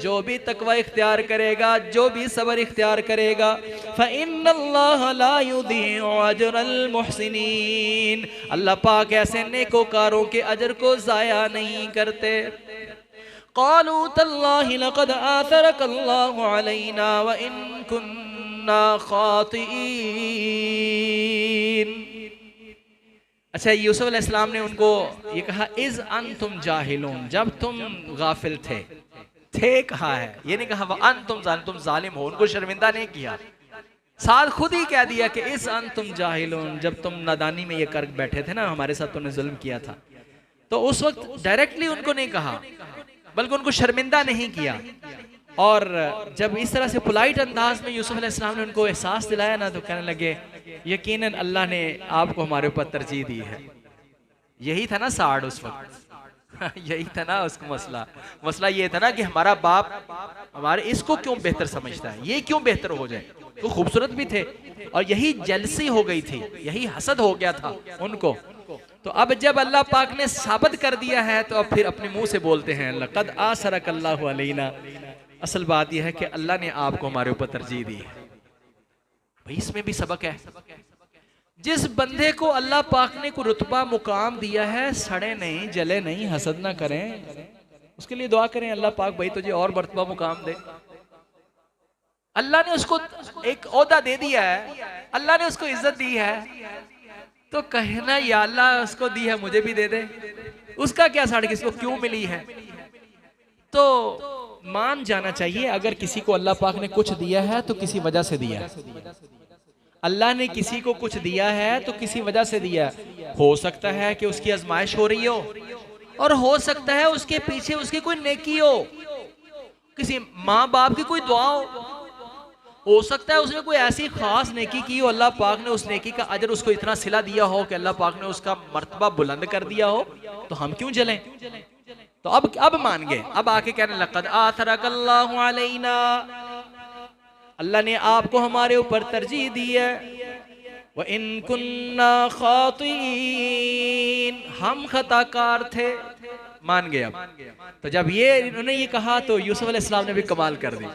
जो भी तकवा इख्तियार करेगा, जो भी सब्र इख्तियार करेगा, फ़इन्नल्लाह ला युदीउ अजरल मुहसिनीन, अल्लाह पाक ऐसे नेकोकारों के अजर को ज़ाया नहीं करते। क़ालू तल्लाहि लक़द आथरकल्लाहु अलैना व इन कुन्ना ख़ातिईन। अच्छा, यूसुफ अलैहिस्सलाम ने उनको ये कहा इज़ अंतुम जाहिलून, जब तुम गाफिल थे कहा है, ये नहीं कहा तुम जालिम हो, उनको शर्मिंदा नहीं किया, साथ खुद ही कह दिया कि इज़ अंतुम जाहिलून, जब तुम नादानी में ये कर बैठे थे ना, हमारे साथ तुमने जुल्म किया था। तो उस वक्त डायरेक्टली उनको नहीं कहा, बल्कि उनको शर्मिंदा नहीं किया। और जब इस तरह से पोलाइट अंदाज में यूसुफ अलैहिस्सलाम ने उनको एहसास दिलाया ना, तो कहने लगे यकीनन अल्लाह ने आपको हमारे ऊपर तरजीह दी है। यही था ना साड़ उस वक्त यही था ना उसका मसला ये था ना कि हमारा बाप हमारे इसको क्यों बेहतर समझता है, ये क्यों बेहतर हो जाए। वो खूबसूरत भी थे और यही जेलसी हो गई थी, यही हसद हो गया था उनको। तो अब जब अल्लाह पाक ने साबित कर दिया है तो अब फिर अपने मुंह से बोलते हैं लक़द आसरकल्लाहु अलैना। असल बात यह है कि अल्लाह ने आपको हमारे ऊपर तरजीह दी है। भाई इसमें भी सबक है। जिस बंदे को अल्लाह पाक ने कोई रुतबा मुकाम दिया है, सड़े नहीं जले नहीं, हसद ना करें, उसके लिए दुआ करें अल्लाह पाक भाई तुझे और मर्तबा मुकाम दे। अल्लाह ने उसको एक ओहदा दे दिया है, अल्लाह ने उसको इज्जत दी है, तो कहना या अल्लाह उसको दी है मुझे भी दे दे। उसका क्या साड़ किसको क्यों मिली है। तो मान जाना चाहिए अगर किसी को अल्लाह पाक ने कुछ दिया है तो किसी वजह से दिया है। अल्लाह ने किसी को कुछ दिया है तो किसी वजह से दिया है। हो सकता है कि उसकी आजमाइश हो रही हो, और हो सकता है उसके पीछे उसकी कोई नेकी हो, किसी माँ बाप की कोई दुआ हो सकता है उसने कोई ऐसी खास नेकी की हो, अल्लाह पाक ने उस नेकी का अजर उसको इतना सिला दिया हो कि अल्लाह पाक ने उसका मर्तबा बुलंद कर दिया हो, तो हम क्यों जलें। तो अब मान गए, अब आके कहने लक़द आथरकल्लाहु अलैना, अल्लाह ने आपको हमारे ऊपर तरजीह दी है। व इन कुन्ना खातीन, हम खताकार थे, मान गए। अब तो जब ये इन्होंने ये कहा तो यूसुफ अलैहिस्सलाम ने भी कमाल कर दी।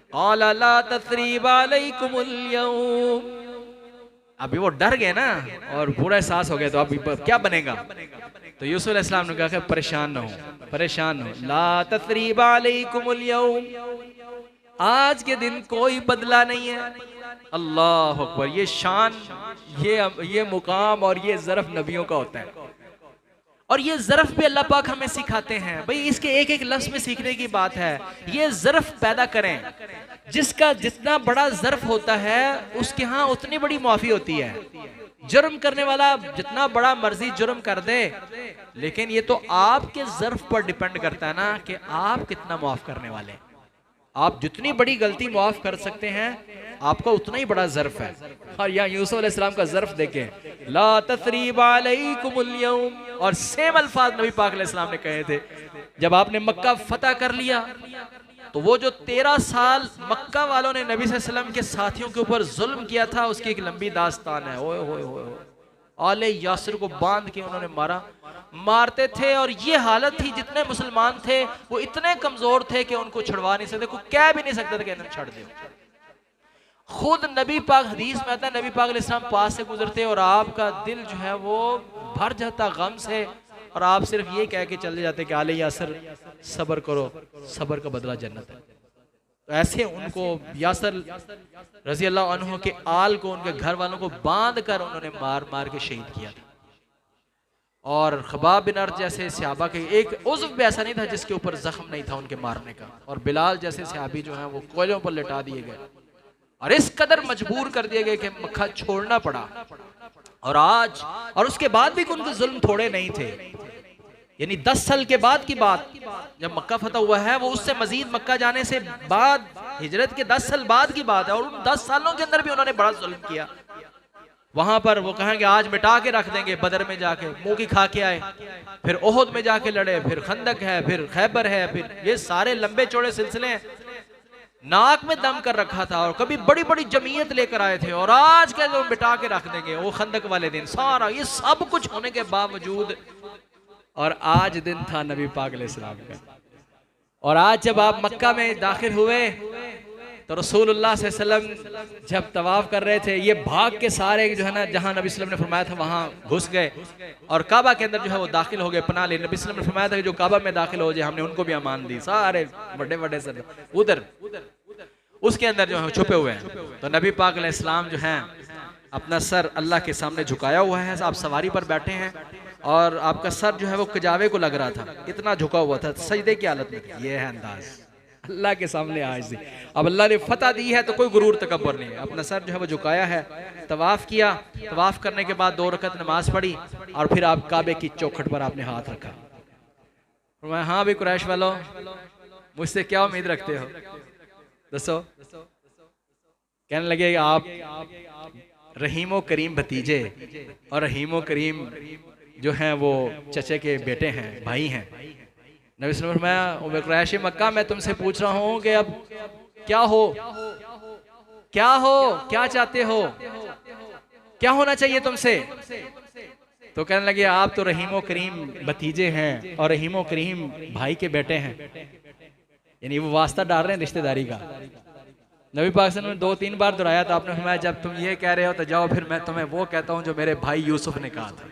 क़ाला ला तस्रीबा अलैकुमुल यौम, अभी वो डर गए ना और पूरा एहसास हो गया, तो अभी क्या बनेगा। तो यूसुफ अलैहिस्सलाम ने कहा परेशान न हो, परेशान हो, ला तस्रीबा अलैकुमुल यौम, आज के दिन कोई बदला नहीं है। अल्लाह अकबर, ये शान, ये मुकाम और ये ज़रफ़ नबियों का होता है। और ये ज़रफ़ भी अल्लाह पाक हमें सिखाते हैं। भाई इसके एक एक लफ्ज़ में सीखने की बात है। ये ज़रफ़ पैदा करें, जिसका जितना बड़ा ज़रफ़ होता है उसके यहाँ उतनी बड़ी माफ़ी होती है। जुर्म करने वाला जितना बड़ा मर्जी जुर्म कर दे, लेकिन ये तो आपके ज़रफ़ पर डिपेंड करता है ना कि आप कितना माफ़ करने वाले हैं। आप जितनी बड़ी गलती माफ कर सकते हैं, आपका उतना ही बड़ा ज़र्फ है। और यहाँ यूसुफ अलैहिस्सलाम का ज़र्फ देखें, ला तस्रीबा अलैकुमुल यौम, और सेम अल्फाज नबी पाक अलैहिस्सलाम ने कहे थे जब आपने मक्का फतह कर लिया। तो वो जो 13 साल मक्का वालों ने नबी सल्लल्लाहु अलैहि वसल्लम के साथियों के ऊपर जुल्म किया था, उसकी एक लंबी दास्तान है। ओए होए होए, आले यासिर को बांध के उन्होंने मारते थे, और ये हालत थी जितने मुसलमान थे वो इतने कमजोर थे कि उनको छुड़वा नहीं सकते, कोई कह भी नहीं सकता था कि इन्हें छड़ दो। खुद नबी पाक, हदीस में आता है, नबी पाक अलैहिस्सलाम पास से गुजरते और आपका दिल जो है वो भर जाता गम से, और आप सिर्फ ये कह के चले जाते कि आले यासिर सब्र करो, सब्र का बदला जन्नत है। तो ऐसे उनको यासर रजी अल्लाह अन्हु के आल को, उनके घर वालों को बांध कर उन्होंने मार मार के शहीद किया था। और खबाब बिन अर्ज जैसे सहाबा के एक उज़्व भी ऐसा नहीं था जिसके ऊपर जख्म नहीं था उनके मारने का। और बिलाल जैसे सहाबी जो हैं वो कोयलों पर लिटा दिए गए और इस कदर मजबूर कर दिए गए कि मक्का छोड़ना पड़ा। और उसके बाद भी उनके जुल्म थोड़े नहीं थे। यानी 10 साल के बाद की बात, जब मक्का फतह हुआ है, वो उससे मजीद मक्का जाने से बाद, हिजरत के 10 साल बाद की बात है, और उन 10 सालों के अंदर भी उन्होंने बड़ा जुल्म किया। वहां पर वो कहेंगे आज मिटा के रख देंगे, बदर में जाके मुंह की खा के आए, फिर ओहद में जाके लड़े, फिर खंदक है, फिर खैबर है, फिर ये सारे लंबे चौड़े सिलसिले हैं। नाक में दम कर रखा था और कभी बड़ी बड़ी जमीयत लेकर आए थे और आज क्या जो मिटा के रख देंगे वो खंदक वाले दिन सारा, ये सब कुछ होने के बावजूद। और आज दिन था नबी पाक अलैहिस्सलाम का, और आज जब आप मक्का में दाखिल हुए तो रसूलुल्लाह सल्लल्लाहु अलैहि वसल्लम जब तवाफ कर रहे थे, ये भाग के सारे जो है ना, जहां नबी सल्लल्लाहु अलैहि वसल्लम ने फरमाया था वहां घुस गए और काबा के अंदर जो है वो दाखिल हो गए, पनाह ले। नबी सल्लल्लाहु अलैहि वसल्लम ने फरमाया था कि जो काबा में दाखिल हो जाए, हमने उनको भी अमान दी। सारे बड़े बड़े सर उधर उसके अंदर जो है छुपे हुए हैं। तो नबी पाक अलैहिस्सलाम जो हैं अपना सर अल्लाह के सामने झुकाया हुआ है, आप सवारी पर बैठे हैं और आपका सर जो है वो कजावे को लग रहा था, इतना झुका हुआ था, सजदे की हालत में। ये है अंदाज अल्लाह के सामने आज से। अब अल्लाह ने फतह दी है तो कोई गुरूर तकब्बर नहीं है, अपना सर जो है वो झुकाया है, तवाफ किया, तवाफ करने के बाद 2 रकत नमाज पढ़ी और फिर आप काबे की चौखट पर आपने हाथ रखा। मैं हाँ भी कुरैश वालों, मुझसे क्या उम्मीद रखते हो, दसो। कहने लगे आप रहीमो करीम भतीजे और रहीमो करीम जो हैं वो चचे के बेटे हैं, भाई हैं। नबी सल्लल्लाहु अलैहि वसल्लम, मैं कुरैश मक्का, मैं तुमसे पूछ रहा हूँ कि अब क्या हो, क्या हो, क्या चाहते हो, क्या होना चाहिए तुमसे। तो कहने लगे आप तो रहीमो करीम भतीजे हैं और रहीमो करीम भाई के बेटे हैं, यानी वो वास्ता डाल रहे हैं रिश्तेदारी का। नबी पाक सल्लल्लाहु अलैहि वसल्लम ने 2-3 बार दोहराया था। आपने फरमाया जब तुम ये कह रहे हो तो जाओ फिर मैं तुम्हें वो कहता हूँ जो मेरे भाई यूसुफ ने कहा था,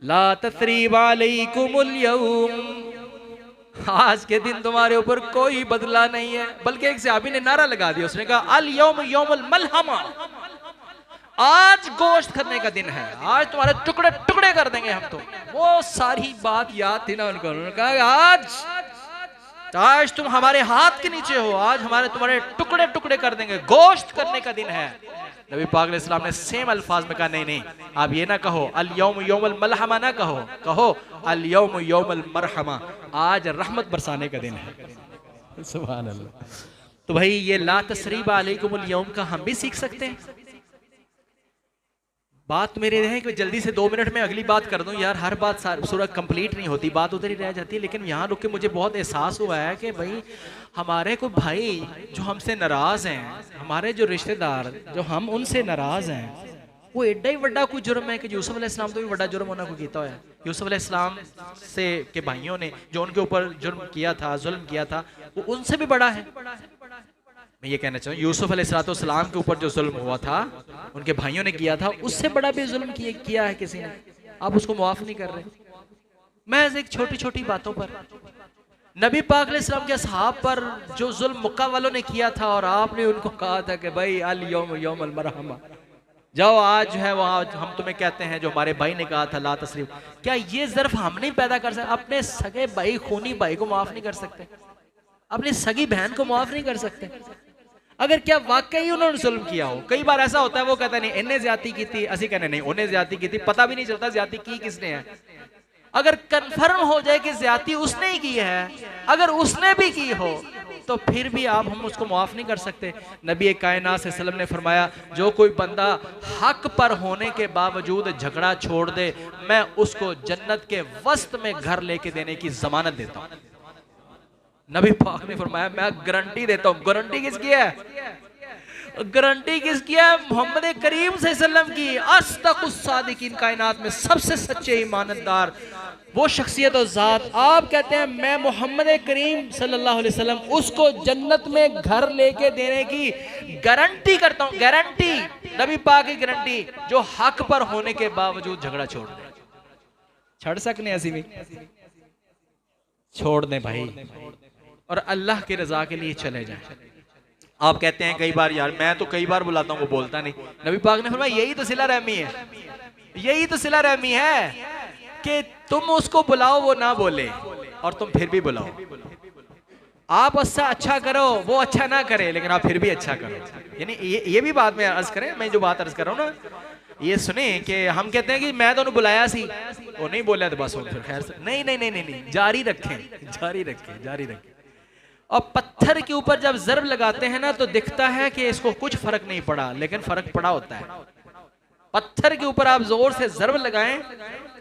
ला तसरीब अलैकुमुल यौम, आज के दिन तुम्हारे ऊपर कोई बदला नहीं है। बल्कि एक सहाबी ने नारा लगा दिया, उसने कहा अल यौम यौमुल मलहमा, आज गोश्त करने का दिन है, आज तुम्हारे टुकड़े टुकड़े कर देंगे हम। तो वो सारी बात याद थी ना उनको, उन्होंने कहा आज तुम हमारे हाथ के नीचे हो, आज हमारे तुम्हारे टुकड़े टुकड़े कर देंगे, गोश्त करने का दिन है। नबी पाक अलैहिस्सलाम ने सेम अल्फाज में कहा नहीं नहीं, आप ये ना कहो अल यौम यौमुल मलहमा, ना कहो, कहो अल यौम यौमुल मरहमा, आज रहमत बरसाने का दिन है। सुभान अल्लाह। तो भाई ये ला तसरीब अलैकुमुल यौम का हम भी सीख सकते हैं। बात मेरे रहे कि जल्दी से 2 मिनट में अगली बात कर दूं यार, हर बात सूरत कंप्लीट नहीं होती, बात उधर ही रह जाती है। लेकिन यहाँ रुक के मुझे बहुत एहसास हुआ है कि भाई हमारे को भाई जो हमसे नाराज हैं, हमारे जो रिश्तेदार जो हम उनसे नाराज हैं, वो एड्डा ही बड़ा कोई जुर्म है कि यूसुफ अलैहिस्सलाम तो भी बड़ा जुर्म होना को कीता है। यूसुफ अलैहिस्सलाम से के भाइयों ने जो उनके ऊपर जुर्म किया था, जुल्म किया था, वो उनसे भी बड़ा है। मैं ये कहना चाहूँ यूसुफ अलैहिस्सलाम के ऊपर जो जुल्म हुआ था, उनके भाइयों ने किया था, उससे बड़ा भी जुल्म किया है किसी ने, आप उसको मुआफ नहीं कर रहे। महज एक छोटी छोटी बातों पर नबी पाक अलैहिस्सलाम के असहाब पर जो जुल्म मक्का वालों ने किया था और आपने उनको कहा था कि भाई अल यौम यौमुल मरहमा, जाओ आज जो है वहाँ हम तुम्हें कहते हैं जो हमारे भाई ने कहा था ला तस्लीम। क्या ये ज़र्फ हम नहीं पैदा कर सकते? अपने सगे भाई, खूनी भाई को माफ नहीं कर सकते? अपनी सगी बहन को माफ नहीं कर सकते? अगर क्या वाकई उन्होंने जुल्म किया हो? कई बार ऐसा होता है वो कहता है नहीं इन्हें ज्यादती की थी, असी कहने नहीं उन्हें ज्यादती की थी, पता भी नहीं चलता ज्यादती की किसने है। अगर कंफर्म हो जाए कि ज्यादती उसने ही की है, अगर उसने भी की हो तो फिर भी हम उसको माफ नहीं कर सकते। नबी कायनात सल्लल्लाहु अलैहि वसल्लम ने फरमाया जो कोई बंदा हक पर होने के बावजूद झगड़ा छोड़ दे, मैं उसको जन्नत के वस्त में घर लेके देने की जमानत देता हूं। नबी पाक ने फरमाया मैं गारंटी देता हूं। गारंटी किसकी है? गारंटी किसकी है? मोहम्मद करीम सल्लल्लाहु अलैहि वसल्लम की। अस्दक़ुस सादिकीन, कायनात में सबसे सच्चे ईमानदार वो शख्सियत और ज़ात। आप कहते हैं मैं मोहम्मद करीम सल्लल्लाहु अलैहि वसल्लम उसको जन्नत में घर लेके देने की गारंटी करता हूं। गारंटी, नबी पाक की गारंटी, जो हक पर होने के बावजूद झगड़ा छोड़ दे। छड़ सकने ऐसी भी छोड़ दें भाई और अल्लाह की रजा के लिए चले जाएं। आप कहते हैं कई बार यार मैं तो कई बार बुलाता हूं वो बोलता नहीं। नबी पाक ने फरमाया यही तो सिला रहमी है, यही तो सिला रहमी है कि तुम उसको बुलाओ वो ना बोले और तुम फिर भी बुलाओ। आप उससे अच्छा करो वो अच्छा ना करे लेकिन आप फिर भी अच्छा करो। यानी ये भी बात में अर्ज करें, मैं जो बात अर्ज कर रहा हूँ ना ये सुने कि हम कहते हैं कि मैं तो बुलाया सी, वो नहीं बोला तो बस फिर खैर से नहीं नहीं नहीं नहीं नहीं, जारी रखें जारी रखें जारी रखें। और पत्थर के ऊपर जब ज़र्ब लगाते हैं ना तो दिखता है कि इसको कुछ फर्क नहीं पड़ा, लेकिन फर्क पड़ा होता है। पत्थर के ऊपर आप जोर से ज़रब लगाएं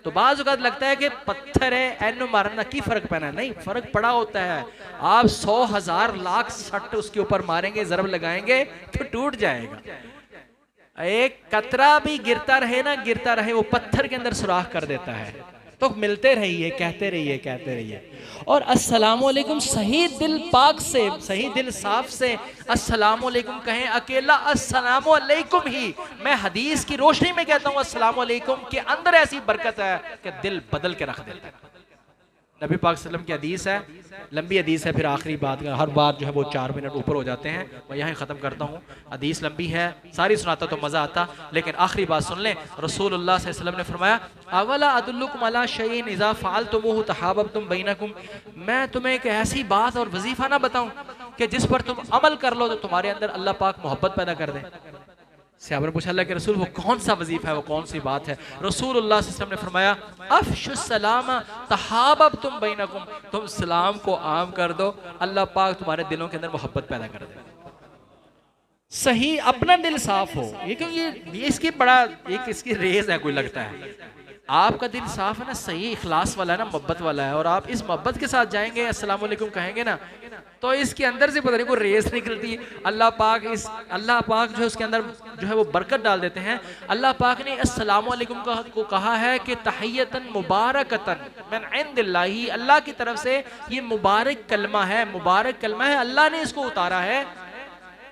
तो बाज़ औक़ात लगता है कि पत्थर है एनो मारना की फ़र्क पड़ा है, नहीं फ़र्क पड़ा होता है। आप 100,000 लाख सट उसके ऊपर मारेंगे, ज़रब लगाएंगे तो टूट जाएगा। एक कतरा भी गिरता रहे ना, गिरता रहे, वो पत्थर के अंदर सुराख कर देता है। तो मिलते रहिए, कहते रहिए, कहते रहिए। और अस्सलामु अलैकुम सही दिल पाक से, सही दिल साफ से अस्सलामु अलैकुम कहें। अकेला अस्सलामु अलैकुम ही, मैं हदीस की रोशनी में कहता हूँ, अस्सलामु अलैकुम के अंदर ऐसी बरकत है कि दिल बदल के रख देता है। नबी पाक सल्लम की हदीस है, लंबी हदीस है, फिर आखिरी बात हर बार जो है वो 4 मिनट ऊपर हो जाते हैं। मैं यहाँ ख़त्म करता हूँ, हदीस लंबी है, सारी सुनाता तो मज़ा आता, लेकिन आखिरी बात सुन लें। रसूलुल्लाह सल्लल्लाहु अलैहि वसल्लम ने फरमाया, अवला अदुल्लुकुम अला शैइन इज़ा फ़अलतमुहु तहाब्बतुम बैनकुम, मैं तुम्हें एक ऐसी बात और वजीफ़ा ना बताऊँ कि जिस पर तुम अमल कर लो तो तुम्हारे अंदर अल्लाह पाक मोहब्बत पैदा कर दे। सहाबा ने पूछा, अल्लाह के रसूल वो कौन सा वजीफा है, वो कौन सी बात है? रसूलुल्लाह सल्लल्लाहु अलैहि वसल्लम ने फरमाया, अफ़शुस सलाम तहाब्बतुम बैनकुम, तुम सलाम को आम कर दो, अल्लाह पाक तुम्हारे दिलों के अंदर मोहब्बत पैदा कर दे। सही अपना दिल साफ हो, ये क्यों ये इसकी बड़ा एक इसकी रेज है, कोई लगता है आपका दिल साफ है ना, सही इखलास वाला है ना, मोहब्बत वाला है, और आप इस मोहब्बत के साथ जाएंगे, अस्सलाम वालेकुम कहेंगे ना, तो इसके अंदर से पता नहीं कोई रेस निकलती है। अल्लाह पाक जो है उसके अंदर जो है वो बरकत डाल देते हैं। अल्लाह पाक ने अस्सलाम वालेकुम को कहा है कि तहियतन मुबारकतन मिन इंदिल्लाही, अल्लाह की तरफ से ये मुबारक कलमा है, मुबारक कलमा है, अल्लाह ने इसको उतारा है।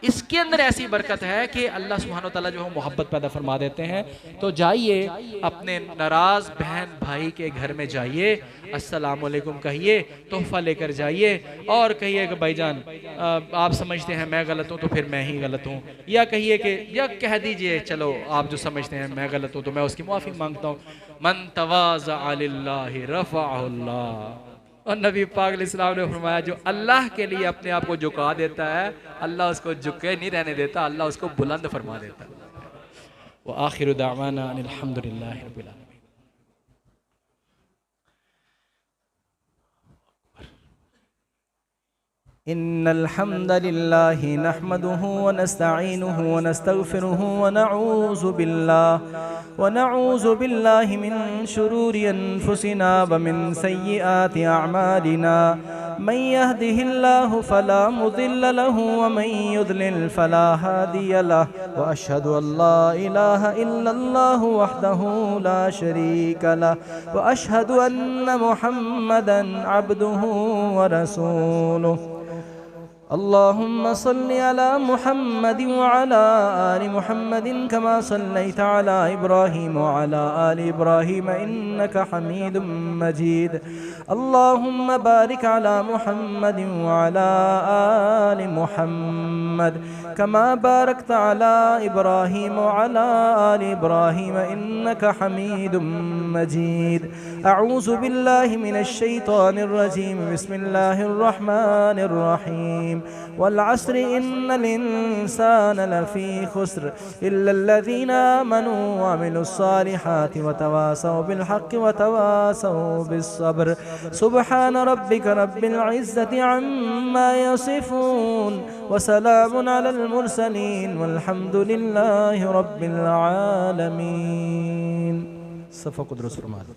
इसके अंदर ऐसी बरकत है कि अल्लाह सुब्हानो तआला जो है मोहब्बत पैदा फरमा देते हैं। तो जाइए अपने नाराज बहन भाई के घर में जाइए, अस्सलाम वालेकुम कहिए, तोहफा लेकर जाइए और कहिए कि भाईजान आप समझते हैं मैं गलत हूँ तो फिर मैं ही गलत हूँ, या कहिए कि या कह दीजिए चलो आप जो समझते हैं मैं गलत हूँ तो मैं उसकी माफ़ी मांगता हूँ। मन तवाज़अ लिल्लाहि रफ़अहुल्लाह, और नबी पाक अलैहिस्सलाम ने फरमाया जो अल्लाह के लिए अपने आप को झुका देता है, अल्लाह उसको झुके नहीं रहने देता, अल्लाह उसको बुलंद फरमा देता है। व आखिरु दावाना अनिल हम्दुलिल्लाहि रब्बिल आलमीन। इन्नल हम्दलिल्लाहि नहमदुहु व नस्तईनुहु व नस्तगफिरुहु व नऊज़ु बिल्लाहि मिन शुरूरि अनफुसिना व मिन सय्यिआति अअमालिना। मन यहदिहिल्लाहु फला मुदिल्ल लहु व मन युद्लिल फला हादिय लहु व अशहदु अल्ला इलाहा इल्लल्लाहु वहदहु ला शरीका लहु व अशहदु अन्न मुहम्मदन अब्दुहु व रसूलुहु। अल्लाहुम्मा सल्लि अला मुहम्मद व अला आलि मुहम्मद कमा सल्लैता अला इब्राहीम व अला आलि इब्राहीम इन्नका हमीदुम मजीद। अल्लाहुम्मा बारिक अला मुहम्मद व अला आलि मुहम्मद कमा बारकता अला इब्राहीम व अला आलि इब्राहीम इन्नका हमीदुम मजीद। अऊज़ु बिल्लाहि मिनश शैतानिर रजीम, बिस्मिल्लाहिर रहमानिर रहीम। वल अस्रि इन्नल इंसाना लफ़ी खुस्र इल्लल्लज़ीना आमनू व अमिलुस्सालिहाति व तवासौ बिल हक़्क़ि व तवासौ बिस्सब्र। सुब्हान रब्बिका रब्बिल इज़्ज़ति अम्मा यसिफून व सलामुन अलल मुरसलीन वल्हम्दुलिल्लाहि रब्बिल आलमीन। सफ़ा कुदरत फरमाते।